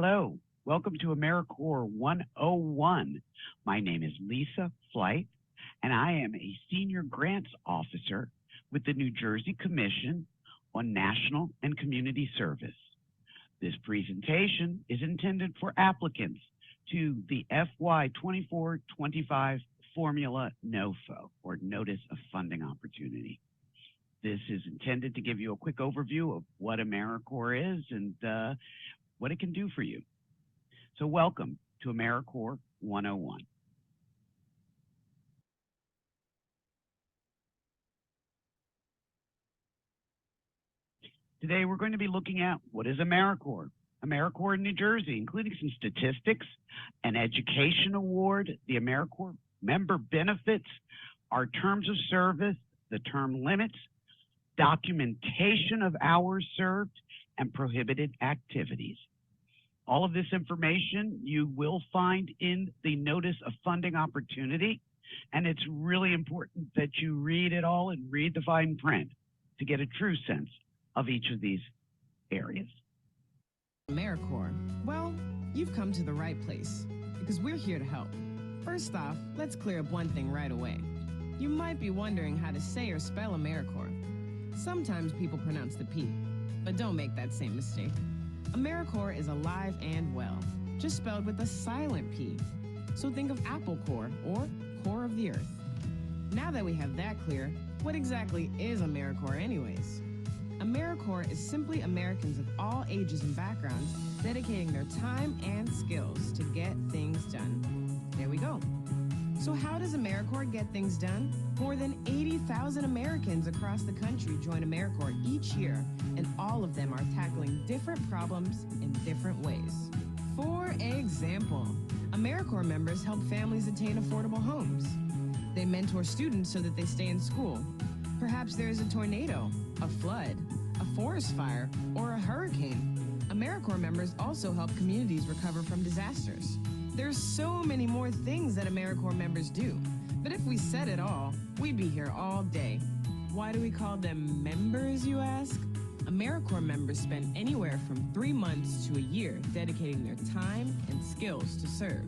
Hello, welcome to AmeriCorps 101. My name is Lisa Flight, and I am a Senior Grants Officer with the New Jersey Commission on National and Community Service. This presentation is intended for applicants to the FY 24-25 Formula NOFO, or Notice of Funding Opportunity. This is intended to give you a quick overview of what AmeriCorps is and what it can do for you. So welcome to AmeriCorps 101. Today we're going to be looking at what is AmeriCorps. AmeriCorps in New Jersey, including some statistics, an education award, the AmeriCorps member benefits, our terms of service, the term limits, documentation of hours served, and prohibited activities. All of this information you will find in the Notice of Funding Opportunity, and it's really important that you read it all and read the fine print to get a true sense of each of these areas. AmeriCorps, well, you've come to the right place because we're here to help. First off, let's clear up one thing right away. You might be wondering how to say or spell AmeriCorps. Sometimes people pronounce the P, but don't make that same mistake. AmeriCorps is alive and well, just spelled with a silent P. So think of Apple Corps or Core of the Earth. Now that we have that clear, what exactly is AmeriCorps anyways? AmeriCorps is simply Americans of all ages and backgrounds dedicating their time and skills to get things done. There we go. So how does AmeriCorps get things done? More than 80,000 Americans across the country join AmeriCorps each year, and all of them are tackling different problems in different ways. For example, AmeriCorps members help families attain affordable homes. They mentor students so that they stay in school. Perhaps there is a tornado, a flood, a forest fire, or a hurricane. AmeriCorps members also help communities recover from disasters. There's so many more things that AmeriCorps members do, but if we said it all, we'd be here all day. Why do we call them members, you ask? AmeriCorps members spend anywhere from 3 months to a year dedicating their time and skills to serve.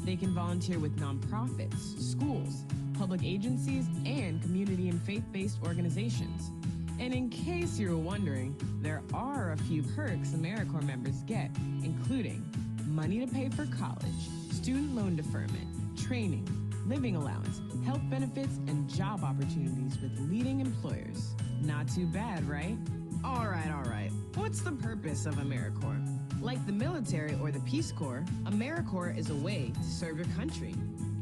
They can volunteer with nonprofits, schools, public agencies, and community and faith-based organizations. And in case you were wondering, there are a few perks AmeriCorps members get, including money to pay for college, student loan deferment, training, living allowance, health benefits, and job opportunities with leading employers. Not too bad, right? All right. What's the purpose of AmeriCorps? Like the military or the Peace Corps, AmeriCorps is a way to serve your country.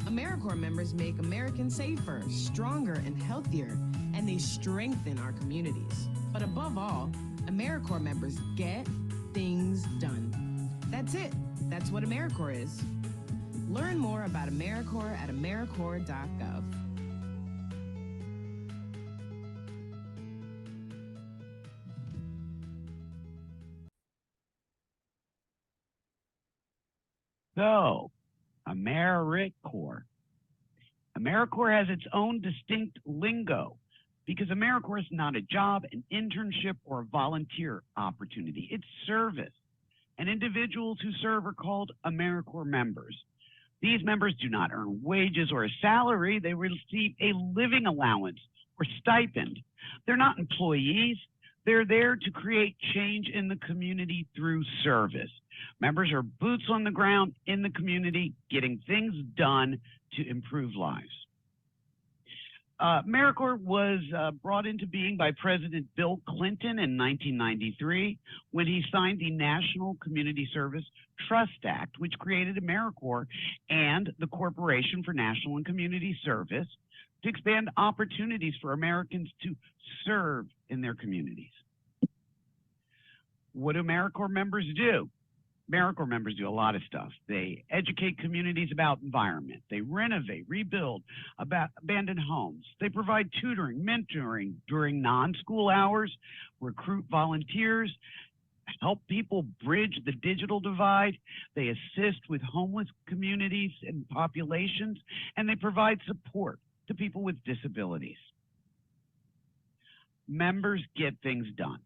AmeriCorps members make Americans safer, stronger, and healthier, and they strengthen our communities. But above all, AmeriCorps members get things done. That's it. That's what AmeriCorps is. Learn more about AmeriCorps at AmeriCorps.gov. So, AmeriCorps. AmeriCorps has its own distinct lingo because AmeriCorps is not a job, an internship, or a volunteer opportunity. It's service. And individuals who serve are called AmeriCorps members. These members do not earn wages or a salary. They receive a living allowance or stipend. They're not employees. They're there to create change in the community through service. Members are boots on the ground in the community, getting things done to improve lives. AmeriCorps was brought into being by President Bill Clinton in 1993 when he signed the National Community Service Trust Act, which created AmeriCorps and the Corporation for National and Community Service to expand opportunities for Americans to serve in their communities. What do AmeriCorps members do? AmeriCorps members do a lot of stuff. They educate communities about environment. They renovate, rebuild abandoned homes. They provide tutoring, mentoring during non-school hours, recruit volunteers, help people bridge the digital divide. They assist with homeless communities and populations, and they provide support to people with disabilities. Members get things done.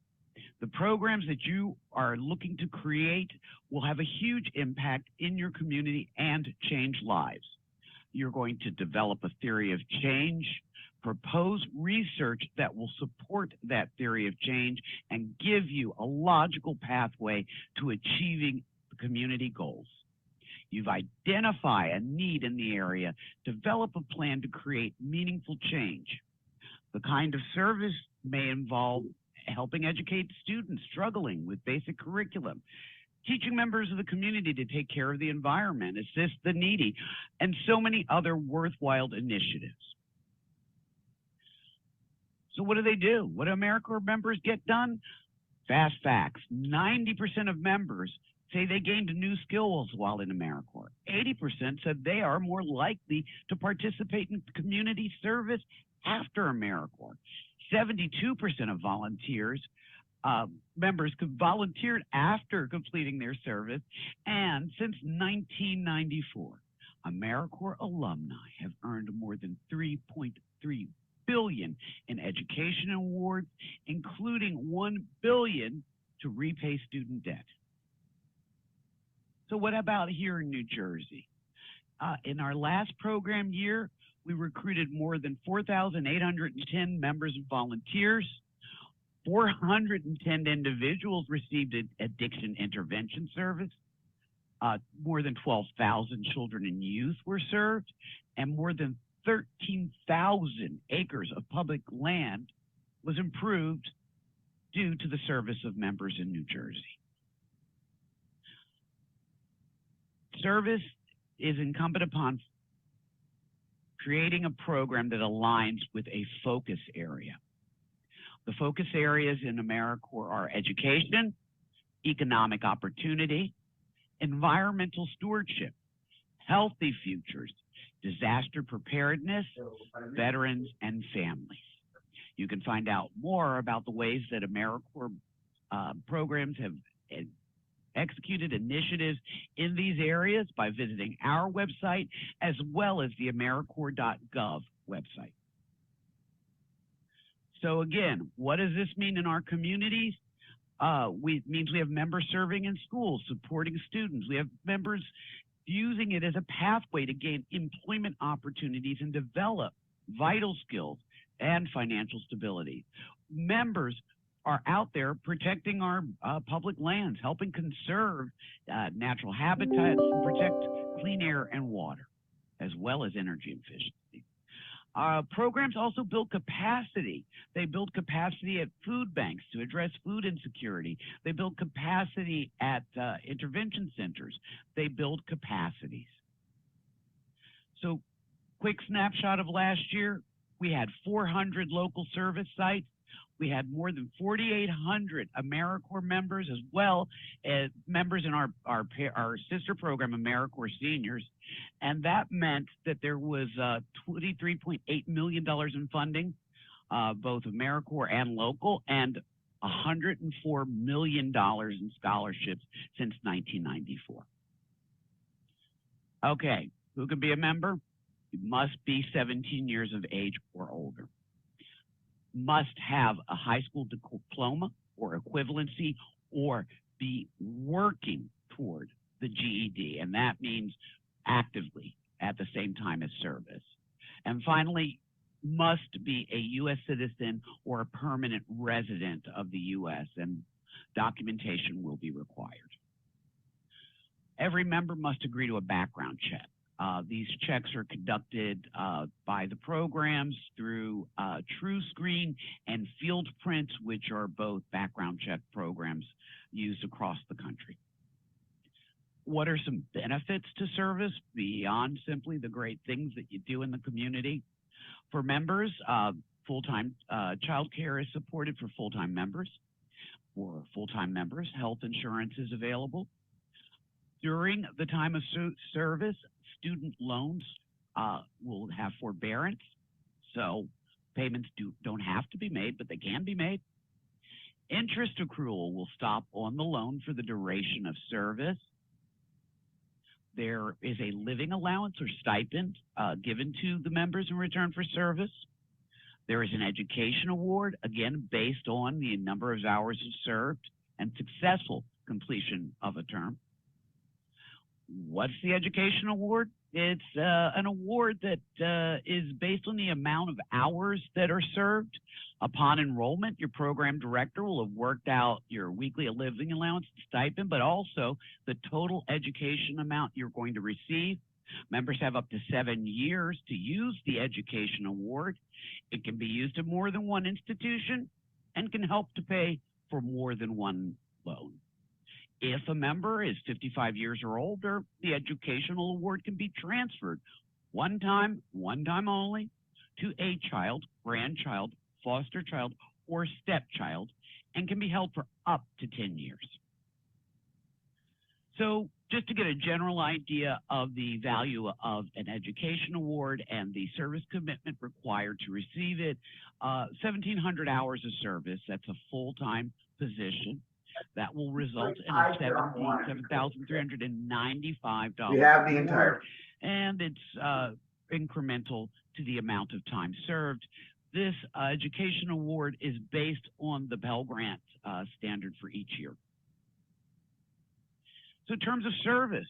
The programs that you are looking to create will have a huge impact in your community and change lives. You're going to develop a theory of change, propose research that will support that theory of change, and give you a logical pathway to achieving the community goals. You've identified a need in the area, develop a plan to create meaningful change. The kind of service may involve helping educate students struggling with basic curriculum, teaching members of the community to take care of the environment, assist the needy, and so many other worthwhile initiatives. So what do? What do AmeriCorps members get done? Fast facts. 90% of members say they gained new skills while in AmeriCorps. 80% said they are more likely to participate in community service after AmeriCorps. 72% of members volunteered after completing their service. And since 1994, AmeriCorps alumni have earned more than $3.3 billion in education awards, including $1 billion to repay student debt. So what about here in New Jersey? In our last program year, we recruited more than 4,810 members and volunteers. 410 individuals received addiction intervention service. More than 12,000 children and youth were served, and more than 13,000 acres of public land was improved due to the service of members in New Jersey. Service is incumbent upon creating a program that aligns with a focus area. The focus areas in AmeriCorps are education, economic opportunity, environmental stewardship, healthy futures, disaster preparedness, veterans, and families. You can find out more about the ways that AmeriCorps programs have executed initiatives in these areas by visiting our website as well as the AmeriCorps.gov website. So again, what does this mean in our communities? It means we have members serving in schools, supporting students. We have members using it as a pathway to gain employment opportunities and develop vital skills and financial stability. Members are out there protecting our public lands, helping conserve natural habitats, and protect clean air and water, as well as energy efficiency. Programs also build capacity. They build capacity at food banks to address food insecurity. They build capacity at intervention centers. They build capacities. So, quick snapshot of last year, we had 400 local service sites. We had more than 4,800 AmeriCorps members, as well as members in our sister program, AmeriCorps Seniors. And that meant that there was $23.8 million in funding, both AmeriCorps and local, and $104 million in scholarships since 1994. Okay, who can be a member? You must be 17 years of age or older. Must have a high school diploma or equivalency, or be working toward the GED, and that means actively at the same time as service. And finally, must be a U.S. citizen or a permanent resident of the U.S., and documentation will be required. Every member must agree to a background check. These checks are conducted by the programs through TrueScreen and Field Print, which are both background check programs used across the country. What are some benefits to service beyond simply the great things that you do in the community? For members, full-time child care is supported for full-time members. For full-time members, health insurance is available. During the time of service, student loans will have forbearance, so payments don't have to be made, but they can be made. Interest accrual will stop on the loan for the duration of service. There is a living allowance or stipend given to the members in return for service. There is an education award, again, based on the number of hours served and successful completion of a term. What's the education award? It's an award that is based on the amount of hours that are served. Upon enrollment, your program director will have worked out your weekly living allowance stipend, but also the total education amount you're going to receive. Members have up to 7 years to use the education award. It can be used at more than one institution and can help to pay for more than one loan. If a member is 55 years or older, the educational award can be transferred one time only, to a child, grandchild, foster child, or stepchild, and can be held for up to 10 years. So just to get a general idea of the value of an education award and the service commitment required to receive it, 1,700 hours of service, that's a full-time position. That will result in a $7,395 We have the award, entire, and it's incremental to the amount of time served. This education award is based on the Pell Grant standard for each year. So in terms of service,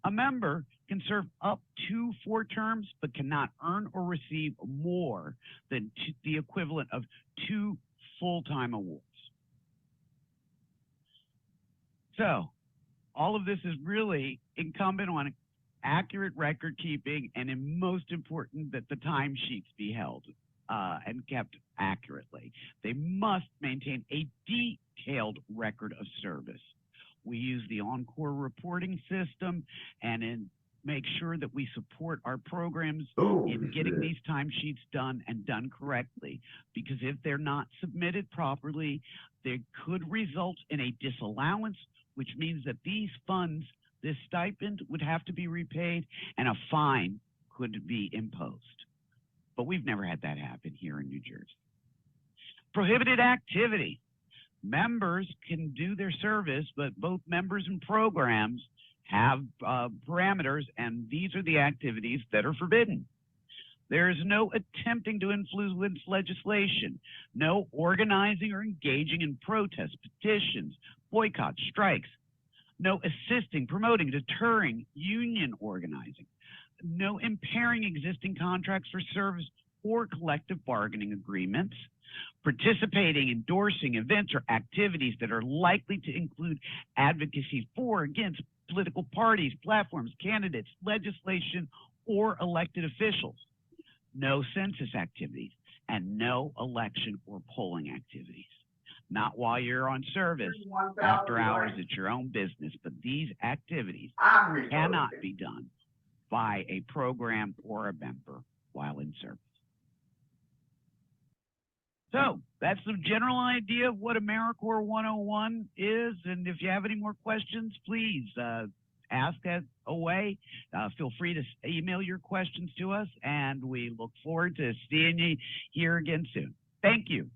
a member can serve up to 4 terms, but cannot earn or receive more than the equivalent of 2 full-time awards. So all of this is really incumbent on accurate record keeping, and most important that the timesheets be held and kept accurately. They must maintain a detailed record of service. We use the AmeriCorps reporting system and make sure that we support our programs in getting these timesheets done and done correctly. Because if they're not submitted properly, they could result in a disallowance, which means that these funds, this stipend, would have to be repaid and a fine could be imposed. But we've never had that happen here in New Jersey. Prohibited activity. Members can do their service, but both members and programs have parameters, and these are the activities that are forbidden. There is no attempting to influence legislation, no organizing or engaging in protests, petitions, boycotts, strikes, no assisting, promoting, deterring union organizing, no impairing existing contracts for service or collective bargaining agreements, participating, endorsing events or activities that are likely to include advocacy for, against political parties, platforms, candidates, legislation, or elected officials, no census activities, and no election or polling activities. Not while you're on service, after hours, it's your own business, but these activities cannot be done by a program or a member while in service. So that's the general idea of what AmeriCorps 101 is, and if you have any more questions, please ask away. Feel free to email your questions to us, and we look forward to seeing you here again soon. Thank you.